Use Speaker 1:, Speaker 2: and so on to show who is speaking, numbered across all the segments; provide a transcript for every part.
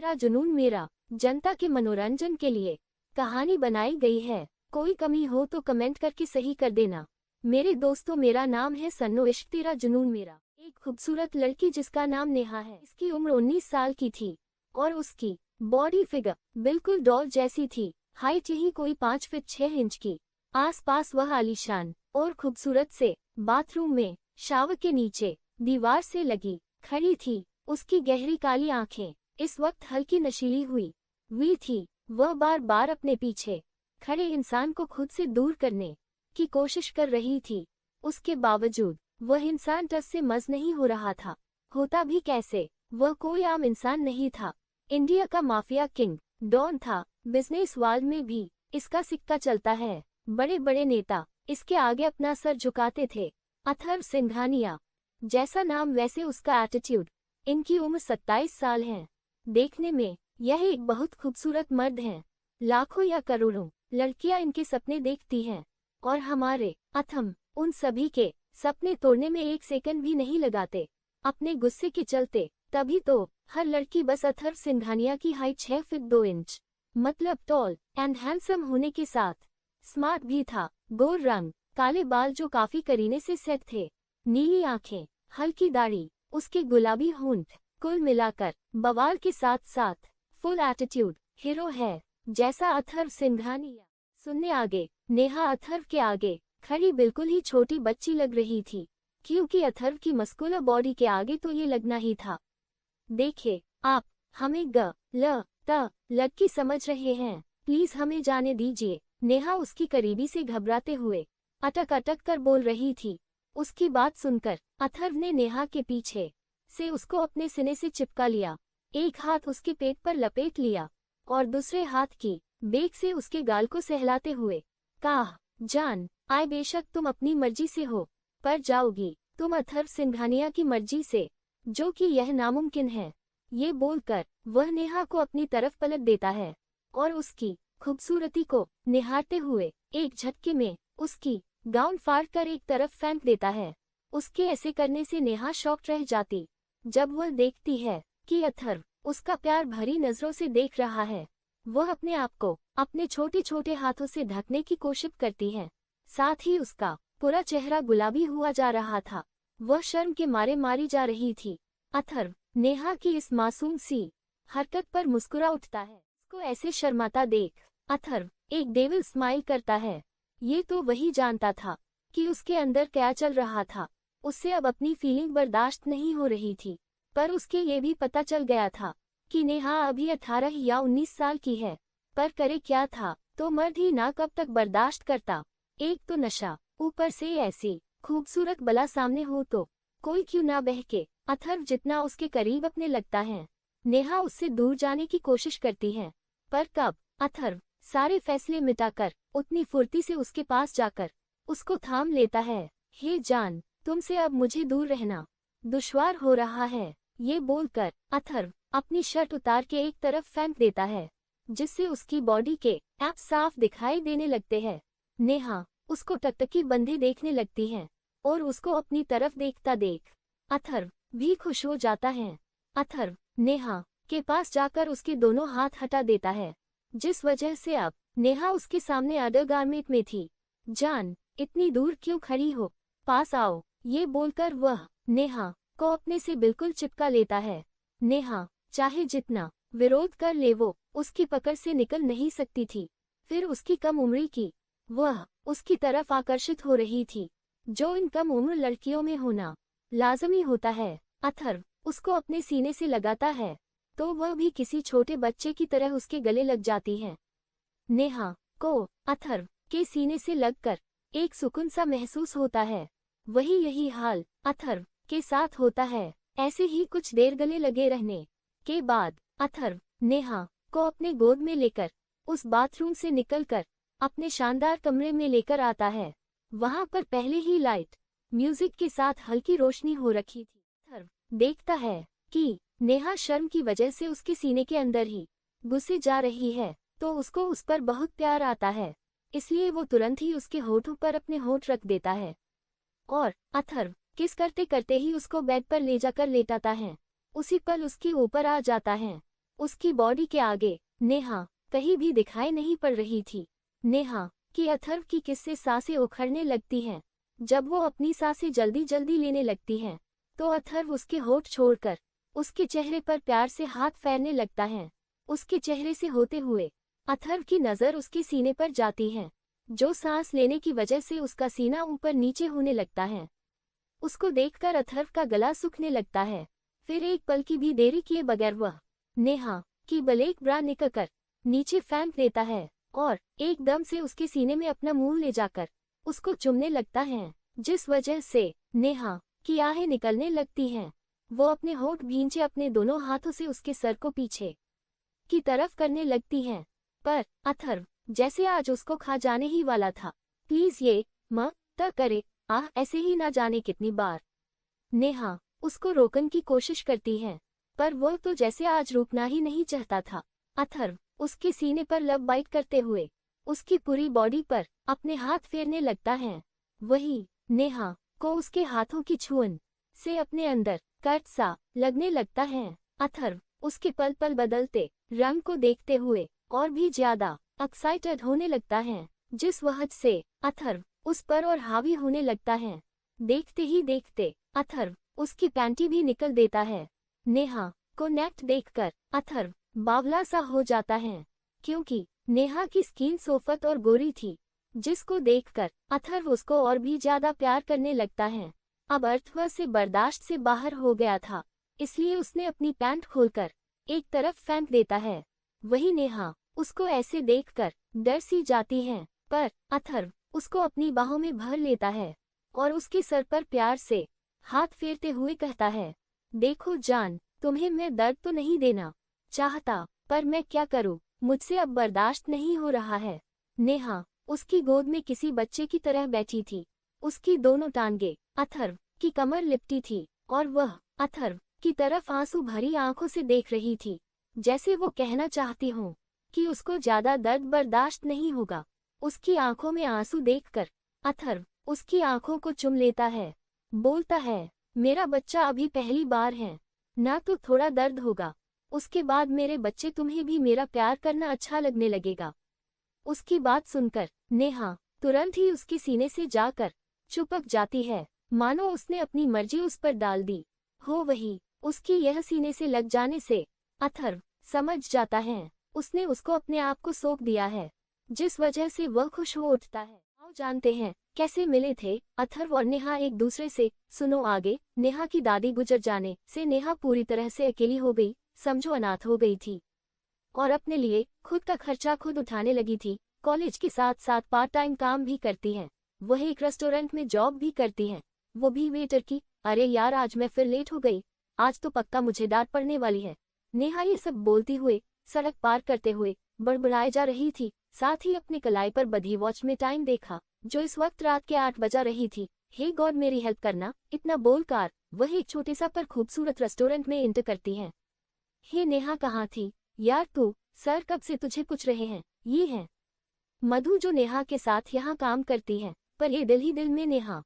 Speaker 1: तेरा जुनून मेरा, जनता के मनोरंजन के लिए कहानी बनाई गई है। कोई कमी हो तो कमेंट करके सही कर देना। मेरे दोस्तों, मेरा नाम है सन्नो, इश्क तेरा जुनून मेरा। एक खूबसूरत लड़की जिसका नाम नेहा है। इसकी उम्र 19 साल की थी और उसकी बॉडी फिगर बिल्कुल डॉल जैसी थी। हाइट यही कोई 5 फीट 6 इंच की। आसपास वह आलीशान और खूबसूरत से बाथरूम में शावर के नीचे दीवार से लगी खड़ी थी। उसकी गहरी काली आंखें इस वक्त हल्की नशीली हुई थी। वह बार बार अपने पीछे खड़े इंसान को खुद से दूर करने की कोशिश कर रही थी। उसके बावजूद वह इंसान टस से मस नहीं हो रहा था। होता भी कैसे, वह कोई आम इंसान नहीं था। इंडिया का माफिया किंग डॉन था। बिजनेस वर्ल्ड में भी इसका सिक्का चलता है। बड़े बड़े नेता इसके आगे अपना सर झुकाते थे। अथर्व सिंघानिया, जैसा नाम वैसे उसका एटीट्यूड। इनकी उम्र 27 साल है। देखने में यह एक बहुत खूबसूरत मर्द हैं। लाखों या करोड़ों लड़कियां इनके सपने देखती हैं और हमारे अथम उन सभी के सपने तोड़ने में एक सेकंड भी नहीं लगाते अपने गुस्से के चलते। तभी तो हर लड़की बस अथर्व सिंघानिया की हाइट 6 फीट 2 इंच मतलब टॉल एंड हैंडसम होने के साथ स्मार्ट भी था। गोर रंग, काले बाल जो काफी करीने से सेट थे, नीली आंखें, हल्की दाढ़ी, उसके गुलाबी होंठ, कुल मिलाकर बवाल के साथ साथ फुल एटीट्यूड हीरो है जैसा अथर्व सिंघानिया। सुनने आगे नेहा अथर्व के आगे खड़ी बिल्कुल ही छोटी बच्ची लग रही थी, क्योंकि अथर्व की मस्कुलर बॉडी के आगे तो ये लगना ही था। देखिए आप, हमें ग ल त लड़की समझ रहे हैं, प्लीज हमें जाने दीजिए। नेहा उसकी करीबी से घबराते हुए अटक अटक कर बोल रही थी। उसकी बात सुनकर अथर्व ने नेहा के पीछे से उसको अपने सीने से चिपका लिया। एक हाथ उसके पेट पर लपेट लिया और दूसरे हाथ की बेक से उसके गाल को सहलाते हुए कहा, जान आए, बेशक तुम अपनी मर्जी से हो, पर जाओगी तुम अथर्व सिंघानिया की मर्जी से, जो कि यह नामुमकिन है। ये बोलकर वह नेहा को अपनी तरफ पलट देता है और उसकी खूबसूरती को निहारते हुए एक झटके में उसकी गाउन फाड़ कर एक तरफ फेंक देता है। उसके ऐसे करने से नेहा शॉक रह जाती जब वह देखती है कि अथर्व उसका प्यार भरी नजरों से देख रहा है। वह अपने आप को अपने छोटे छोटे हाथों से ढकने की कोशिश करती है, साथ ही उसका पूरा चेहरा गुलाबी हुआ जा रहा था। वह शर्म के मारे मारी जा रही थी। अथर्व नेहा की इस मासूम सी हरकत पर मुस्कुरा उठता है। उसको ऐसे शर्माता देख अथर्व एक डेविल स्माइल करता है। ये तो वही जानता था कि उसके अंदर क्या चल रहा था। उससे अब अपनी फीलिंग बर्दाश्त नहीं हो रही थी, पर उसके ये भी पता चल गया था कि नेहा अभी 18 या 19 साल की है। पर करे क्या था, तो मर्द ही ना कब तक बर्दाश्त करता। एक तो नशा, ऊपर से ऐसी खूबसूरत बला सामने हो तो कोई क्यों ना बहके। अथर्व जितना उसके करीब अपने लगता है, नेहा उससे दूर जाने की कोशिश करती है। पर कब अथर्व सारे फैसले मिटाकर उतनी फुर्ती से उसके पास जाकर उसको थाम लेता है। हे जान, तुमसे अब मुझे दूर रहना दुश्वार हो रहा है। ये बोलकर अथर्व अपनी शर्ट उतार के एक तरफ फेंक देता है, जिससे उसकी बॉडी के एप साफ दिखाई देने लगते हैं। नेहा उसको टकटकी बंधे देखने लगती है और उसको अपनी तरफ देखता देख अथर्व भी खुश हो जाता है। अथर्व नेहा के पास जाकर उसके दोनों हाथ हटा देता है, जिस वजह से अब नेहा उसके सामने अंडरगारमेंट में थी। जान, इतनी दूर क्यों खड़ी हो, पास आओ। ये बोलकर वह नेहा को अपने से बिल्कुल चिपका लेता है। नेहा चाहे जितना विरोध कर ले, वो उसकी पकड़ से निकल नहीं सकती थी। फिर उसकी कम उम्री की वह उसकी तरफ आकर्षित हो रही थी, जो इन कम उम्र लड़कियों में होना लाजमी होता है। अथर्व उसको अपने सीने से लगाता है तो वह भी किसी छोटे बच्चे की तरह उसके गले लग जाती है। नेहा को अथर्व के सीने से लगकर एक सुकून सा महसूस होता है। वही यही हाल अथर्व के साथ होता है। ऐसे ही कुछ देर गले लगे रहने के बाद अथर्व नेहा को अपने गोद में लेकर उस बाथरूम से निकलकर अपने शानदार कमरे में लेकर आता है। वहां पर पहले ही लाइट म्यूजिक के साथ हल्की रोशनी हो रखी थी। अथर्व देखता है कि नेहा शर्म की वजह से उसके सीने के अंदर ही घुसे जा रही है, तो उसको उस पर बहुत प्यार आता है। इसलिए वो तुरंत ही उसके होठों पर अपने होठ रख देता है और अथर्व किस करते करते ही उसको बेड पर ले जाकर लेटाता है। उसी पल उसके ऊपर आ जाता है। उसकी बॉडी के आगे नेहा कहीं भी दिखाई नहीं पड़ रही थी। नेहा की अथर्व की किस्से सांसें उखड़ने लगती हैं। जब वो अपनी सांसें जल्दी जल्दी लेने लगती हैं तो अथर्व उसके होठ छोड़कर उसके चेहरे पर प्यार से हाथ फेरने लगता है। उसके चेहरे से होते हुए अथर्व की नज़र उसके सीने पर जाती है, जो सांस लेने की वजह से उसका सीना ऊपर नीचे होने लगता है। उसको देखकर अथर्व का गला सूखने लगता है। फिर एक पल की भी देरी किए बगैर वह नेहा की ब्लैक ब्रा निकालकर नीचे फेंक देता है और एकदम से उसके सीने में अपना मुंह ले जाकर उसको चूमने लगता है, जिस वजह से नेहा की आहें निकलने लगती हैं। वो अपने होठ भींचे अपने दोनों हाथों से उसके सर को पीछे की तरफ करने लगती हैं, पर अथर्व जैसे आज उसको खा जाने ही वाला था। प्लीज ये मत करे, ऐसे ही ना जाने कितनी बार नेहा उसको रोकने की कोशिश करती है, पर वो तो जैसे आज रुकना ही नहीं चाहता था। अथर्व उसके सीने पर लव बाइट करते हुए उसकी पूरी बॉडी पर अपने हाथ फेरने लगता है। वही नेहा को उसके हाथों की छुअन से अपने अंदर कट सा लगने लगता है। अथर्व उसके पल पल बदलते रंग को देखते हुए और भी ज्यादा एक्साइटेड होने लगता है, जिस वजह से अथर्व उस पर और हावी होने लगता है। देखते ही देखते अथर्व उसकी पैंटी भी निकल देता है। नेहा को नेक्ट देखकर अथर्व बावला सा हो जाता है, क्योंकि नेहा की स्किन सोफत और गोरी थी, जिसको देखकर अथर्व उसको और भी ज्यादा प्यार करने लगता है। अब अर्थव से बर्दाश्त से बाहर हो गया था, इसलिए उसने अपनी पैंट खोलकर एक तरफ फेंक देता है। वही नेहा उसको ऐसे देखकर डर सी जाती है, पर अथर्व उसको अपनी बाहों में भर लेता है और उसके सर पर प्यार से हाथ फेरते हुए कहता है, देखो जान, तुम्हें मैं दर्द तो नहीं देना चाहता, पर मैं क्या करूं, मुझसे अब बर्दाश्त नहीं हो रहा है। नेहा उसकी गोद में किसी बच्चे की तरह बैठी थी। उसकी दोनों टांगे अथर्व की कमर लिपटी थी और वह अथर्व की तरफ आंसू भरी आंखों से देख रही थी, जैसे वो कहना चाहती हो कि उसको ज्यादा दर्द बर्दाश्त नहीं होगा। उसकी आंखों में आंसू देखकर अथर्व उसकी आंखों को चूम लेता है, बोलता है, मेरा बच्चा अभी पहली बार है ना, तो थोड़ा दर्द होगा, उसके बाद मेरे बच्चे तुम्हें भी मेरा प्यार करना अच्छा लगने लगेगा। उसकी बात सुनकर नेहा तुरंत ही उसके सीने से जाकर चिपक जाती है, मानो उसने अपनी मर्जी उस पर डाल दी हो। वही उसकी यह सीने से लग जाने से अथर्व समझ जाता है उसने उसको अपने आप को सौंप दिया है, जिस वजह से वह खुश हो उठता है। आओ जानते हैं कैसे मिले थे अथर्व और नेहा एक दूसरे से। सुनो आगे। नेहा की दादी गुजर जाने से नेहा पूरी तरह से अकेली हो गई, समझो अनाथ हो गई थी और अपने लिए खुद का खर्चा खुद उठाने लगी थी। कॉलेज के साथ साथ पार्ट टाइम काम भी करती हैं। वह एक रेस्टोरेंट में जॉब भी करती हैं, वो भी वेटर की। अरे यार, आज मैं फिर लेट हो गई, आज तो पक्का मुझे डांट पड़ने वाली है। नेहा ये सब बोलती हुए सड़क पार करते हुए बड़बड़ाए जा रही थी। साथ ही अपने कलाई पर बधी वॉच में टाइम देखा, जो इस वक्त रात के 8 बजा रही थी। हे गॉड, मेरी हेल्प करना। इतना बोलकर वह एक छोटे सा पर खूबसूरत रेस्टोरेंट में एंटर करती हैं। हे नेहा, कहाँ थी यार तू? सर कब से तुझे पूछ रहे हैं। ये है मधु, जो नेहा के साथ यहाँ काम करती है, पर ये दिल ही दिल में नेहा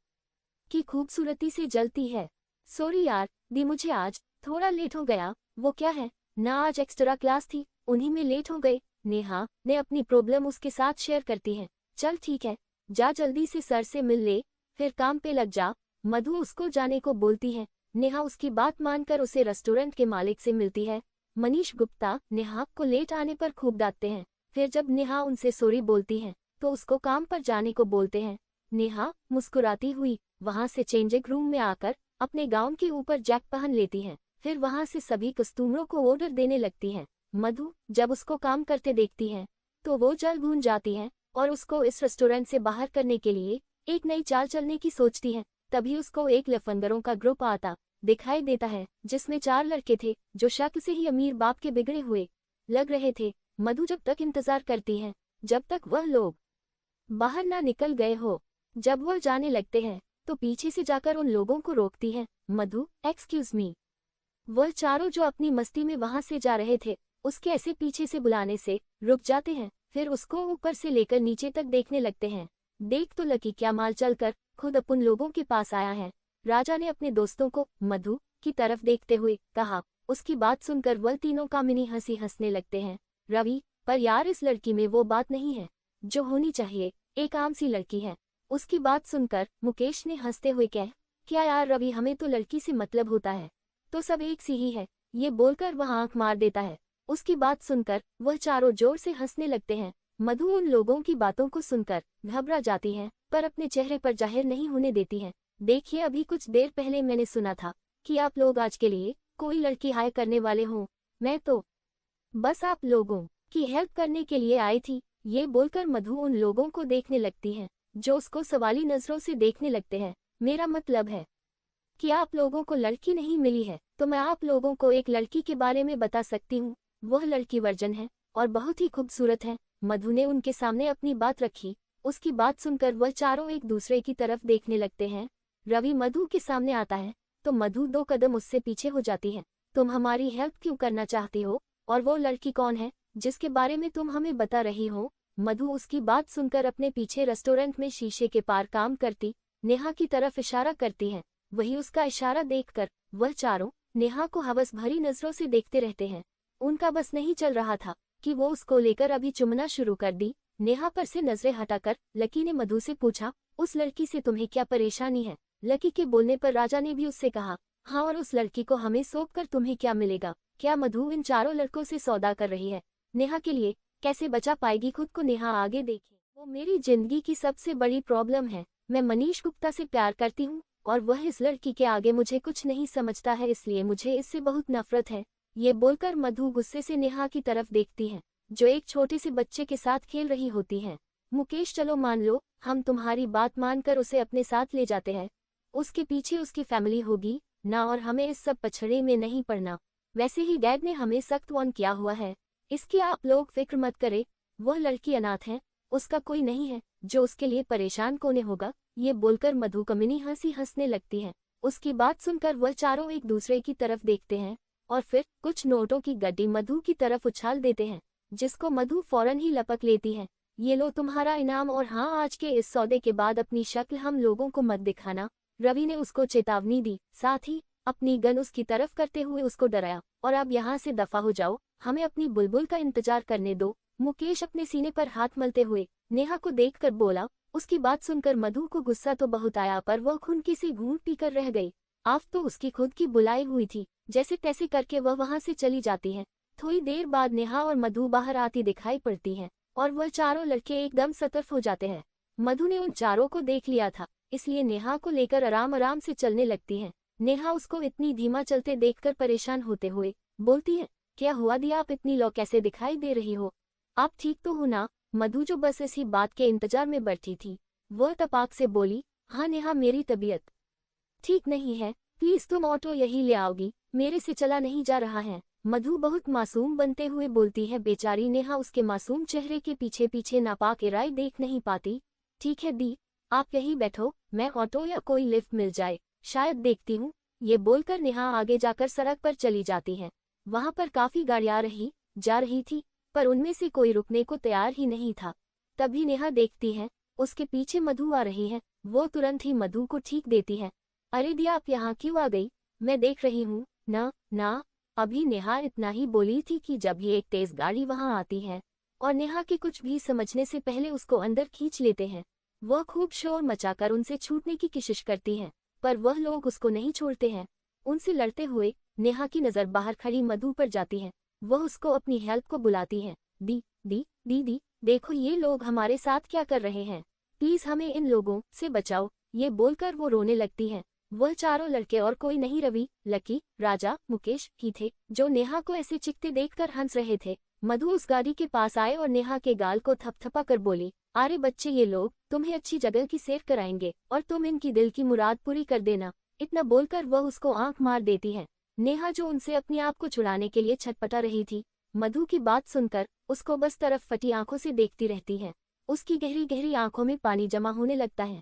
Speaker 1: की खूबसूरती से जलती है। सॉरी यार दी, मुझे आज थोड़ा लेट हो गया। वो क्या है ना, आज एक्स्ट्रा क्लास थी, उन्हीं में लेट हो गए। नेहा ने अपनी प्रॉब्लम उसके साथ शेयर करती है। चल ठीक है, जा जल्दी से सर से मिल ले, फिर काम पे लग जा। मधु उसको जाने को बोलती है। नेहा उसकी बात मानकर उसे रेस्टोरेंट के मालिक से मिलती है। मनीष गुप्ता नेहा को लेट आने पर खूब डांटते हैं। फिर जब नेहा उनसे सॉरी बोलती है तो उसको काम पर जाने को बोलते हैं। नेहा मुस्कुराती हुई वहां से चेंजिंग रूम में आकर अपने गाउन के ऊपर जैक पहन लेती है। फिर वहां से सभी कस्टमरों को ऑर्डर देने लगती है। मधु जब उसको काम करते देखती है तो वो जल भून जाती है और उसको इस रेस्टोरेंट से बाहर करने के लिए एक नई चाल चलने की सोचती है। तभी उसको एक लफंगरों का ग्रुप आता दिखाई देता है, जिसमें 4 लड़के थे जो शक्ल से ही अमीर बाप के बिगड़े हुए लग रहे थे। मधु जब तक इंतजार करती है जब तक वह लोग बाहर ना निकल गए हो। जब वह जाने लगते हैं तो पीछे से जाकर उन लोगों को रोकती है। मधु, एक्सक्यूज मी। वह चारों जो अपनी मस्ती में वहां से जा रहे थे उसके ऐसे पीछे से बुलाने से रुक जाते हैं। फिर उसको ऊपर से लेकर नीचे तक देखने लगते हैं। देख तो लकी क्या माल चलकर खुद अपन लोगों के पास आया है। राजा ने अपने दोस्तों को मधु की तरफ देखते हुए कहा, उसकी बात सुनकर वह तीनों कामिनी हंसी हंसने लगते हैं। रवि, पर यार इस लड़की में वो बात नहीं है जो होनी चाहिए, एक आम सी लड़की है। उसकी बात सुनकर मुकेश ने हंसते हुए कहा, क्या यार रवि, हमें तो लड़की से मतलब होता है, तो सब एक सी ही है। ये बोलकर वह आंख मार देता है। उसकी बात सुनकर वह चारों जोर से हंसने लगते हैं। मधु उन लोगों की बातों को सुनकर घबरा जाती है, पर अपने चेहरे पर जाहिर नहीं होने देती है। देखिए, अभी कुछ देर पहले मैंने सुना था कि आप लोग आज के लिए कोई लड़की हायर करने वाले हो। मैं तो बस आप लोगों की हेल्प करने के लिए आई थी। ये बोलकर मधु उन लोगों को देखने लगती है जो उसको सवाली नजरों से देखने लगते हैं। मेरा मतलब है कि आप लोगों को लड़की नहीं मिली है, तो मैं आप लोगों को एक लड़की के बारे में बता सकती हूँ। वह लड़की वर्जन है और बहुत ही खूबसूरत है। मधु ने उनके सामने अपनी बात रखी। उसकी बात सुनकर वह चारों एक दूसरे की तरफ देखने लगते हैं। रवि मधु के सामने आता है तो मधु 2 कदम उससे पीछे हो जाती है। तुम हमारी हेल्प क्यों करना चाहती हो, और वो लड़की कौन है जिसके बारे में तुम हमें बता रही हो? मधु उसकी बात सुनकर अपने पीछे रेस्टोरेंट में शीशे के पार काम करती नेहा की तरफ इशारा करती है। वही उसका इशारा देखकर वह चारों नेहा को हवस भरी नजरों से देखते रहते हैं। उनका बस नहीं चल रहा था कि वो उसको लेकर अभी चुमना शुरू कर दी। नेहा पर से नजरें हटाकर लकी ने मधु से पूछा, उस लड़की से तुम्हें क्या परेशानी है? लकी के बोलने पर राजा ने भी उससे कहा, हाँ, और उस लड़की को हमें सौंप कर तुम्हें क्या मिलेगा? क्या मधु इन चारों लड़कों से सौदा कर रही है? नेहा के लिए कैसे बचा पाएगी खुद को? नेहा आगे देखे, वो मेरी जिंदगी की सबसे बड़ी प्रॉब्लम है। मैं मनीष गुप्ता से प्यार करती हूँ और वह इस लड़की के आगे मुझे कुछ नहीं समझता है, इसलिए मुझे इससे बहुत नफरत है। ये बोलकर मधु गुस्से से नेहा की तरफ देखती है जो एक छोटे से बच्चे के साथ खेल रही होती है। मुकेश, चलो मान लो हम तुम्हारी बात मानकर उसे अपने साथ ले जाते हैं। उसके पीछे उसकी फैमिली होगी ना, और हमें इस सब पछड़े में नहीं पड़ना। वैसे ही डैड ने हमें सख्त वार्न किया हुआ है, इसकी आप लोग फिक्र मत करें। वह लड़की अनाथ है, उसका कोई नहीं है जो उसके लिए परेशान कोने होगा। ये बोलकर मधु कमिनी हंसी हंसने लगती है। उसकी बात सुनकर वह चारों एक दूसरे की तरफ देखते हैं और फिर कुछ नोटों की गड्डी मधु की तरफ उछाल देते हैं, जिसको मधु फौरन ही लपक लेती है। ये लो तुम्हारा इनाम, और हाँ, आज के इस सौदे के बाद अपनी शक्ल हम लोगों को मत दिखाना। रवि ने उसको चेतावनी दी, साथ ही अपनी गन उसकी तरफ करते हुए उसको डराया, और अब यहाँ से दफा हो जाओ, हमें अपनी बुलबुल का इंतजार करने दो। मुकेश अपने सीने पर हाथ मलते हुए नेहा को देखकर बोला। उसकी बात सुनकर मधु को गुस्सा तो बहुत आया, पर वह खुनकी से घूंट पीकर रह गई। आफ तो उसकी खुद की बुलाई हुई थी। जैसे तैसे करके वह वहां से चली जाती है। थोड़ी देर बाद नेहा और मधु बाहर आती दिखाई पड़ती हैं और वह चारों लड़के एकदम सतर्क हो जाते हैं। मधु ने उन चारों को देख लिया था, इसलिए नेहा को लेकर आराम आराम से चलने लगती है। नेहा उसको इतनी धीमा चलते देखकर परेशान होते हुए बोलती है, क्या हुआ दी, आप इतनी लो कैसे दिखाई दे रही हो? आप ठीक तो हो ना? मधु, जो बस इसी बात के इंतजार में बैठी थी, वह तपाक से बोली, हाँ नेहा, मेरी तबीयत ठीक नहीं है, प्लीज तुम ऑटो यही ले आओगी, मेरे से चला नहीं जा रहा है। मधु बहुत मासूम बनते हुए बोलती है। बेचारी नेहा उसके मासूम चेहरे के पीछे पीछे नापाक इराए देख नहीं पाती। ठीक है दी, आप यहीं बैठो, मैं ऑटो या कोई लिफ्ट मिल जाए शायद देखती हूँ। ये बोलकर नेहा आगे जाकर सड़क पर चली जाती है। वहां पर काफी गाड़ियां जा रही थी, पर उनमें से कोई रुकने को तैयार ही नहीं था। तभी नेहा देखती है उसके पीछे मधु आ रही है। वो तुरंत ही मधु को ठीक देती है। अरे दिया, आप यहाँ क्यों आ गई? मैं देख रही हूँ ना। अभी नेहा इतना ही बोली थी कि जब ये एक तेज गाड़ी वहां आती है और नेहा के कुछ भी समझने से पहले उसको अंदर खींच लेते हैं। वह खूब शोर मचाकर उनसे छूटने की कोशिश करती है, पर वह लोग उसको नहीं छोड़ते हैं। उनसे लड़ते हुए नेहा की नजर बाहर खड़ी मधु पर जाती है। वह उसको अपनी हेल्प को बुलाती है। दीदी, देखो ये लोग हमारे साथ क्या कर रहे हैं, प्लीज हमें इन लोगों से बचाओ। ये बोलकर वो रोने लगती है। वह चारों लड़के और कोई नहीं रवि, लकी, राजा, मुकेश ही थे जो नेहा को ऐसे चिकते देखकर हंस रहे थे। मधु उस गाड़ी के पास आए और नेहा के गाल को थपथपा कर बोली, अरे बच्चे, ये लोग तुम्हें अच्छी जगह की सैर कराएंगे और तुम इनकी दिल की मुराद पूरी कर देना। इतना बोलकर वह उसको आंख मार देती है। नेहा जो उनसे अपने आप को छुड़ाने के लिए छटपटा रही थी, मधु की बात सुनकर उसको बस तरफ फटी आंखों से देखती रहती है। उसकी गहरी गहरी आंखों में पानी जमा होने लगता है।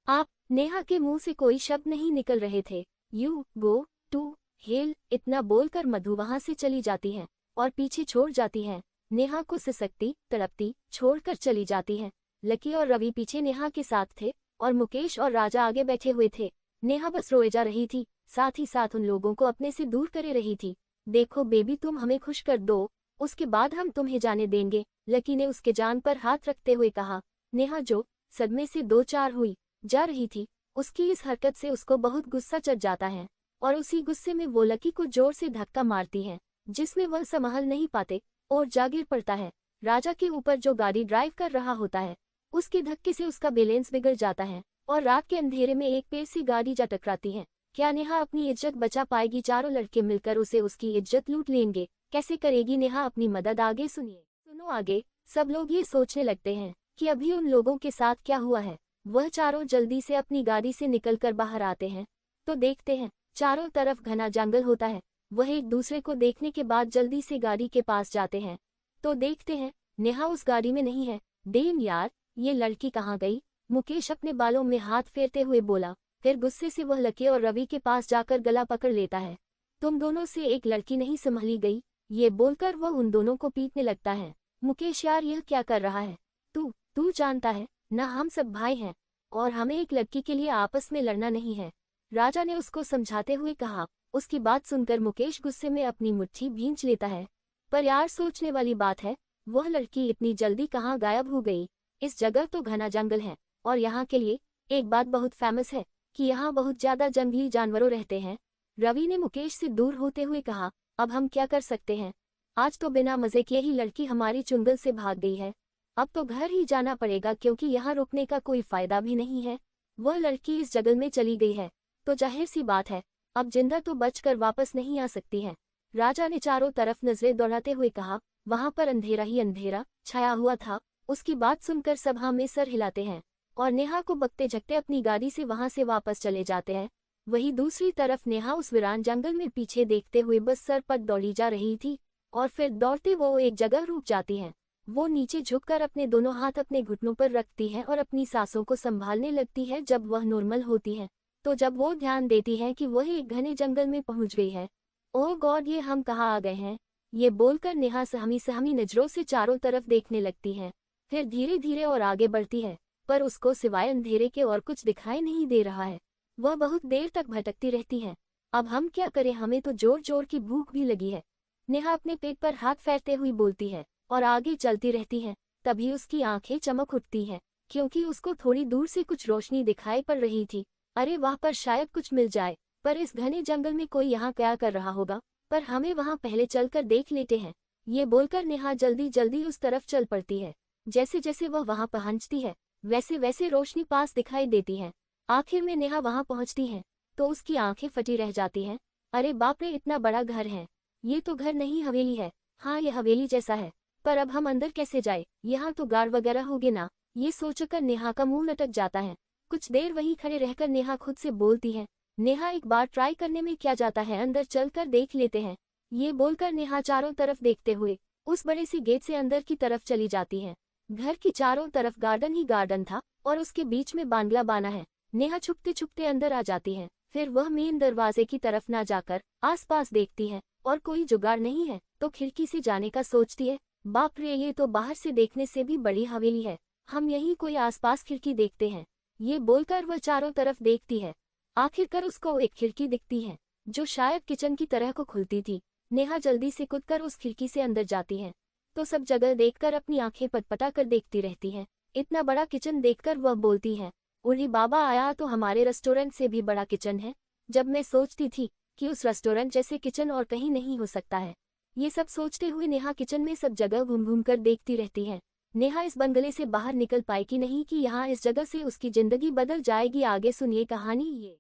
Speaker 1: आप, नेहा के मुंह से कोई शब्द नहीं निकल रहे थे। यू गो टू हेल, इतना बोलकर मधु वहां से चली जाती है और पीछे छोड़ जाती है। नेहा को सिसकती तड़पती छोड़कर चली जाती है। लकी और रवि पीछे नेहा के साथ थे और मुकेश और राजा आगे बैठे हुए थे। नेहा बस रोए जा रही थी। साथ ही साथ उन लोगों को अपने से दूर करे रही थी। देखो बेबी, तुम हमें खुश कर दो, उसके बाद हम तुम्हें जाने देंगे, लकी ने उसके जान पर हाथ रखते हुए कहा। नेहा जो सदमे से दो चार हुई जा रही थी, उसकी इस हरकत से उसको बहुत गुस्सा चढ़ जाता है और उसी गुस्से में वो लकी को जोर से धक्का मारती है, जिसमें वह संभल नहीं पाते और जा गिर पड़ता है। राजा के ऊपर जो गाड़ी ड्राइव कर रहा होता है, उसके धक्के से उसका बैलेंस बिगड़ जाता है और रात के अंधेरे में एक पेड़ से गाड़ी जा टकराती है। क्या नेहा अपनी इज्जत बचा पाएगी? चारों लड़के मिलकर उसे उसकी इज्जत लूट लेंगे। कैसे करेगी नेहा अपनी मदद? आगे सुनो आगे। सब लोग ये सोचने लगते हैं कि अभी उन लोगों के साथ क्या हुआ है। वह चारों जल्दी से अपनी गाड़ी से निकलकर बाहर आते हैं तो देखते हैं चारों तरफ घना जंगल होता है। वह एक दूसरे को देखने के बाद जल्दी से गाड़ी के पास जाते हैं तो देखते हैं नेहा उस गाड़ी में नहीं है। डेम यार, ये लड़की कहाँ गई? मुकेश अपने बालों में हाथ फेरते हुए बोला। फिर गुस्से से वह लकी और रवि के पास जाकर गला पकड़ लेता है। तुम दोनों से एक लड़की नहीं संभली गई, ये बोलकर वह उन दोनों को पीटने लगता है। मुकेश यार, यह क्या कर रहा है तू जानता है ना, हम सब भाई हैं और हमें एक लड़की के लिए आपस में लड़ना नहीं है, राजा ने उसको समझाते हुए कहा। उसकी बात सुनकर मुकेश गुस्से में अपनी मुट्ठी भींच लेता है। पर यार, सोचने वाली बात है, वह लड़की इतनी जल्दी कहाँ गायब हो गई? इस जगह तो घना जंगल है और यहाँ के लिए एक बात बहुत फेमस है कि यहाँ बहुत ज्यादा जंगली जानवरों रहते हैं। रवि ने मुकेश से दूर होते हुए कहा। अब हम क्या कर सकते हैं? आज तो बिना मजे किए ही लड़की हमारी चुंगल से भाग गई है। अब तो घर ही जाना पड़ेगा क्योंकि यहाँ रुकने का कोई फायदा भी नहीं है। वह लड़की इस जंगल में चली गई है तो जाहिर सी बात है अब जिंदा तो बचकर वापस नहीं आ सकती है। राजा ने चारों तरफ नजरें दौड़ाते हुए कहा। वहां पर अंधेरा ही अंधेरा छाया हुआ था। उसकी बात सुनकर सब हाँ में सर हिलाते हैं और नेहा को बकते झकते अपनी गाड़ी से वहां से वापस चले जाते हैं। वहीं दूसरी तरफ नेहा उस वीरान जंगल में पीछे देखते हुए बस सर पर दौड़ी जा रही थी और फिर दौड़ते वो एक जगह रुक जाती है। वो नीचे झुककर अपने दोनों हाथ अपने घुटनों पर रखती है और अपनी सांसों को संभालने लगती है। जब वह नॉर्मल होती है तो जब वो ध्यान देती है कि वह एक घने जंगल में पहुंच गई है। ओह गॉड, ये हम कहाँ आ गए हैं? ये बोलकर नेहा सहमी नजरों से चारों तरफ देखने लगती है। फिर धीरे धीरे और आगे बढ़ती है पर उसको सिवाय अंधेरे के और कुछ दिखाई नहीं दे रहा है। वह बहुत देर तक भटकती रहती है। अब हम क्या करें, हमें तो जोर जोर की भूख भी लगी है। नेहा अपने पेट पर हाथ फेरते हुए बोलती है और आगे चलती रहती है। तभी उसकी आंखें चमक उठती हैं क्योंकि उसको थोड़ी दूर से कुछ रोशनी दिखाई पड़ रही थी। अरे वहां पर शायद कुछ मिल जाए, पर इस घने जंगल में कोई यहाँ क्या कर रहा होगा, पर हमें वहां पहले चलकर देख लेते हैं। ये बोलकर नेहा जल्दी जल्दी उस तरफ चल पड़ती है। जैसे जैसे वह वहां पहुंचती है वैसे वैसे रोशनी पास दिखाई देती है। आखिर में नेहा वहां पहुंचती है तो उसकी आंखें फटी रह जाती हैं। अरे बाप रे, इतना बड़ा घर है! ये तो घर नहीं हवेली है। हाँ, ये हवेली जैसा है, पर अब हम अंदर कैसे जाए? यहाँ तो गार्ड वगैरह होगे ना? ये सोचकर नेहा का मुंह लटक जाता है। कुछ देर वहीं खड़े रहकर नेहा खुद से बोलती है। नेहा, एक बार ट्राई करने में क्या जाता है, अंदर चलकर देख लेते हैं। ये बोलकर नेहा चारों तरफ देखते हुए उस बड़े सी गेट से अंदर की तरफ चली जाती है। घर की चारों तरफ गार्डन ही गार्डन था और उसके बीच में बांग्ला बाना है। नेहा छुपते छुपते अंदर आ जाती है। फिर वह मेन दरवाजे की तरफ ना जाकर आसपास देखती है और कोई जुगाड़ नहीं है तो खिड़की से जाने का सोचती है। बाप रे, ये तो बाहर से देखने से भी बड़ी हवेली है, हम यहीं कोई आसपास खिड़की देखते हैं। ये बोलकर वह चारों तरफ देखती है। आखिरकार उसको एक खिड़की दिखती है जो शायद किचन की तरह को खुलती थी। नेहा जल्दी से कूदकर उस खिड़की से अंदर जाती है तो सब जगह देखकर अपनी आंखें पटपटा कर देखती रहती है। इतना बड़ा किचन देखकर वह बोलती है, उरी बाबा आया तो हमारे रेस्टोरेंट से भी बड़ा किचन है। जब मैं सोचती थी कि उस रेस्टोरेंट जैसे किचन और कहीं नहीं हो सकता है। ये सब सोचते हुए नेहा किचन में सब जगह घूम घूम कर देखती रहती है। नेहा इस बंगले से बाहर निकल पाएगी नहीं कि यहाँ इस जगह से उसकी जिंदगी बदल जाएगी। आगे सुनिए कहानी। ये